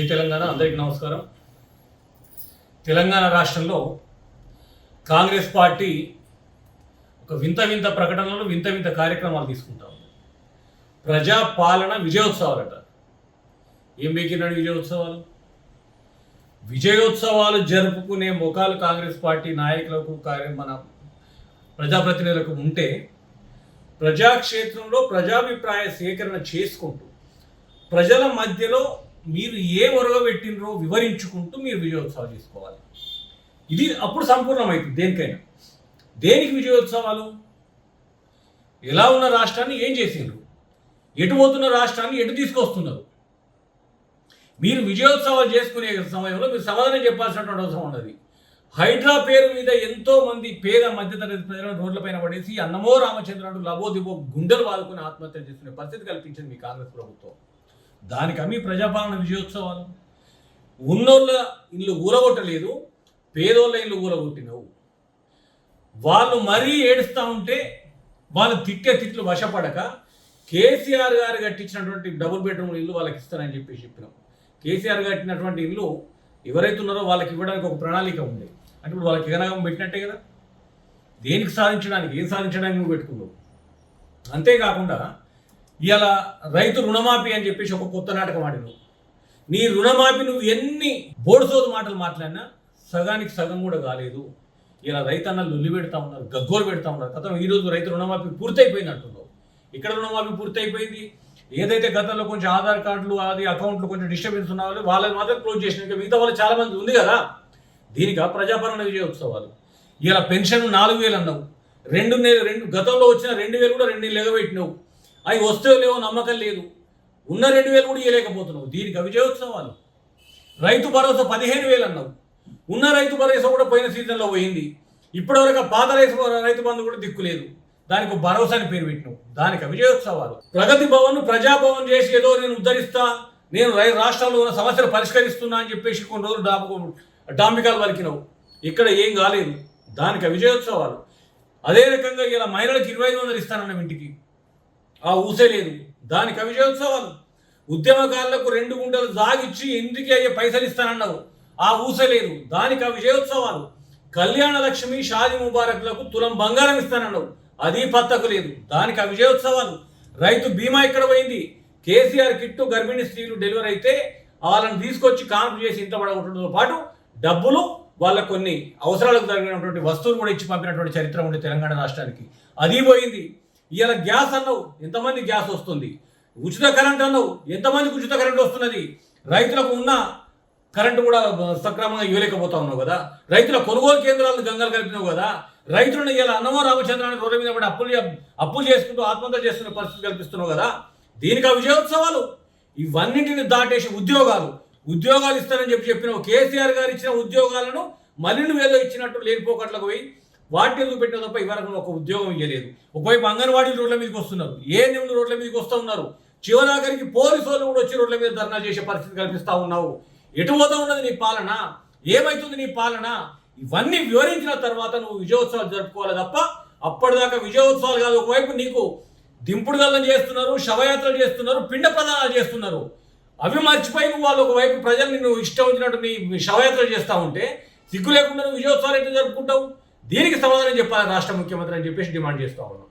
జై తెలంగాణ. అందరికీ నమస్కారం. తెలంగాణ రాష్ట్రంలో కాంగ్రెస్ పార్టీ ఒక వింత ప్రకటనలు, వింత కార్యక్రమాలు తీసుకుంటా ఉంది. ప్రజా పాలన విజయోత్సవాలట. ఏం బీకినాడు విజయోత్సవాలు? విజయోత్సవాలు జరుపుకునే ముఖాలు కాంగ్రెస్ పార్టీ నాయకులకు, మన ప్రజాప్రతినిధులకు ఉంటే, ప్రజాక్షేత్రంలో ప్రజాభిప్రాయ సేకరణ చేసుకుంటూ ప్రజల మధ్యలో మీరు ఏ ఒరగబెట్టినరో వివరించుకుంటూ మీరు విజయోత్సవాలు చేసుకోవాలి. ఇది అప్పుడు సంపూర్ణమవుతుంది. దేనికి విజయోత్సవాలు? ఎలా ఉన్న రాష్ట్రాన్ని ఏం చేసిండ్రు, ఎటు పోతున్న రాష్ట్రాన్ని ఎటు తీసుకొస్తున్నారు? మీరు విజయోత్సవాలు చేసుకునే సమయంలో మీరు సమాధానం చెప్పాల్సినటువంటి అవసరం ఉన్నది. హైడ్రా పేరు మీద ఎంతో మంది పేద మధ్యతరగతి ప్రజలను రోడ్లపైన పడేసి అన్నమో రామచంద్రుడు లబోదిబో గుండెలు బాదుకుని ఆత్మహత్య చేసుకునే పరిస్థితి కల్పించింది మీ కాంగ్రెస్ ప్రభుత్వం. దానికి మీ ప్రజాపాలన విజయోత్సవాలు. ఉన్నోళ్ళ ఇల్లు ఊరగొట్టలేదు, పేదోళ్ళ ఇల్లు ఊరగొట్టినవు. వాళ్ళు మరీ ఏడుస్తూ ఉంటే వాళ్ళు తిట్లు వశపడక కేసీఆర్ గారు కట్టించినటువంటి డబుల్ బెడ్రూమ్ ఇల్లు వాళ్ళకి ఇస్తారని చెప్పినాం. కేసీఆర్ కట్టినటువంటి ఇల్లు ఎవరైతే ఉన్నారో వాళ్ళకి ఇవ్వడానికి ఒక ప్రణాళిక ఉంది. అంటే ఇప్పుడు వాళ్ళకి ఎగనాగం పెట్టినట్టే కదా. దేనికి సాధించడానికి, ఏం సాధించడానికి నువ్వు పెట్టుకున్నావు. అంతేకాకుండా ఇవాళ రైతు రుణమాఫీ అని చెప్పేసి ఒక కొత్త నాటకం ఆడినావు. నీ రుణమాఫీ నువ్వు ఎన్ని బోడుసోదు మాటలు మాట్లాడినా సగానికి సగం కూడా కాలేదు. ఇలా రైతన్నలు లొల్లి పెడతా ఉన్నారు, గగ్గోలు పెడతా ఉన్నారు. గతంలో ఈరోజు రైతు రుణమాఫీ పూర్తయిపోయింది అంటున్నావు. ఇక్కడ రుణమాఫీ పూర్తయిపోయింది. ఏదైతే గతంలో కొంచెం ఆధార్ కార్డులు, అది అకౌంట్లు కొంచెం డిస్టర్బెన్స్ ఉన్న వాళ్ళు వాళ్ళని మాత్రం క్లోజ్ చేసిన, ఇంకా మిగతా వాళ్ళు చాలా మంది ఉంది కదా. దీనికి ప్రజాపాలన విజయోత్సవాలు. ఇలా పెన్షన్ 4,000 అన్నావు, గతంలో వచ్చిన 2,000 కూడా 2 నెలలు ఎగబెట్టినావు. అవి వస్తే లేవో నమ్మకం లేదు. ఉన్న 2,000 కూడా ఇవ్వలేకపోతున్నావు. దీనికి విజయోత్సవాలు. రైతు భరోసా 15,000 అన్నావు. ఉన్న రైతు భరోసా కూడా పోయిన సీజన్లో పోయింది. ఇప్పటివరకు పాత రైతు బంధు కూడా దిక్కులేదు. దానికి భరోసా అని పేరు పెట్టినావు. దానికి విజయోత్సవాలు. ప్రగతి భవన్ ప్రజాభవన్ చేసి ఏదో నేను ఉద్ధరిస్తా, నేను రాష్ట్రాల్లో ఉన్న సమస్యలు పరిష్కరిస్తున్నా అని చెప్పేసి కొన్ని రోజులు డాంబికాలు పలికినావు. ఇక్కడ ఏం కాలేదు. దానికి విజయోత్సవాలు. అదే రకంగా ఇలా మహిళలకు 25,000 ఇస్తానన్న ఇంటికి ఆ ఊసే లేదు. దానికి విజయోత్సవాలు. ఉద్యమకారులకు 2 గుంటలు జాగిచ్చి ఇంటికి అయ్యే పైసలు ఇస్తానన్నావు, ఆ ఊసే లేదు. దానికి విజయోత్సవాలు. కళ్యాణ లక్ష్మి, షాది ముబారక్లకు తులం బంగారం ఇస్తానన్నావు, అది పత్తకు లేదు. దానికి విజయోత్సవాలు. రైతు బీమా ఇక్కడ పోయింది. కేసీఆర్ కిట్టు గర్భిణీ స్త్రీలు డెలివరీ అయితే వాళ్ళని తీసుకొచ్చి కాన్పు చేసి ఇంత పడగొట్టడంతో పాటు డబ్బులు వాళ్ళ కొన్ని అవసరాలకు తగినటువంటి వస్తువులు కూడా ఇచ్చి పంపినటువంటి చరిత్ర ఉండే తెలంగాణ రాష్ట్రానికి, అది పోయింది. ఇవాళ గ్యాస్ అన్నావు, ఎంతమంది గ్యాస్ వస్తుంది? ఉచిత కరెంట్ అన్నావు, ఎంతమందికి ఉచిత కరెంట్ వస్తున్నది? రైతులకు ఉన్న కరెంటు కూడా సక్రమంగా ఇవ్వలేకపోతా ఉన్నావు కదా. రైతుల కొనుగోలు కేంద్రాలను గంగలు కలిపినావు కదా. రైతులను ఇలా అన్నమో రామచంద్రాన్ని రోడ్ల మీద పడి అప్పులు చేసుకుంటూ ఆత్మహత్య చేస్తున్న పరిస్థితి కల్పిస్తున్నావు కదా. దీనికి విజయోత్సవాలు. ఇవన్నింటిని దాటేసి ఉద్యోగాలు ఇస్తానని చెప్పినావు. కేసీఆర్ గారు ఇచ్చిన ఉద్యోగాలను మళ్ళీ నువ్వేదో ఇచ్చినట్టు లేనిపోకట్లకు పోయి వాటిని ఎందుకు పెట్టిన తప్ప ఇవరకు ఒక ఉద్యోగం ఇవ్వలేదు. ఒకవైపు అంగన్వాడీ రోడ్ల మీదకి వస్తున్నారు, ఏఎన్ఎంలు రోడ్ల మీదకి వస్తూ ఉన్నారు. చివరాఖరికి పోలీసు వాళ్ళు కూడా వచ్చి రోడ్ల మీద ధర్నా చేసే పరిస్థితి కల్పిస్తూ ఉన్నావు. ఎటు పోతా ఉన్నది నీ పాలన? ఏమవుతుంది నీ పాలన? ఇవన్నీ వివరించిన తర్వాత నువ్వు విజయోత్సవాలు జరుపుకోవాలి తప్ప అప్పటిదాకా విజయోత్సవాలు కాదు. ఒకవైపు నీకు దింపుడు గల్లం చేస్తున్నారు, శవయాత్రలు చేస్తున్నారు, పిండ ప్రదానాలు చేస్తున్నారు. అవి మర్చిపోయి నువ్వు వాళ్ళు ఒకవైపు ప్రజల్ని నువ్వు ఇష్టం వచ్చినట్టు నీ శవయాత్రలు చేస్తూ ఉంటే సిగ్గు లేకుండా నువ్వు విజయోత్సవాలు ఎట్లా జరుపుకుంటావు? దీనికి సమాధానం చెప్పాలి రాష్ట్ర ముఖ్యమంత్రి అని చెప్పేసి డిమాండ్ చేస్తూ ఉన్నాం.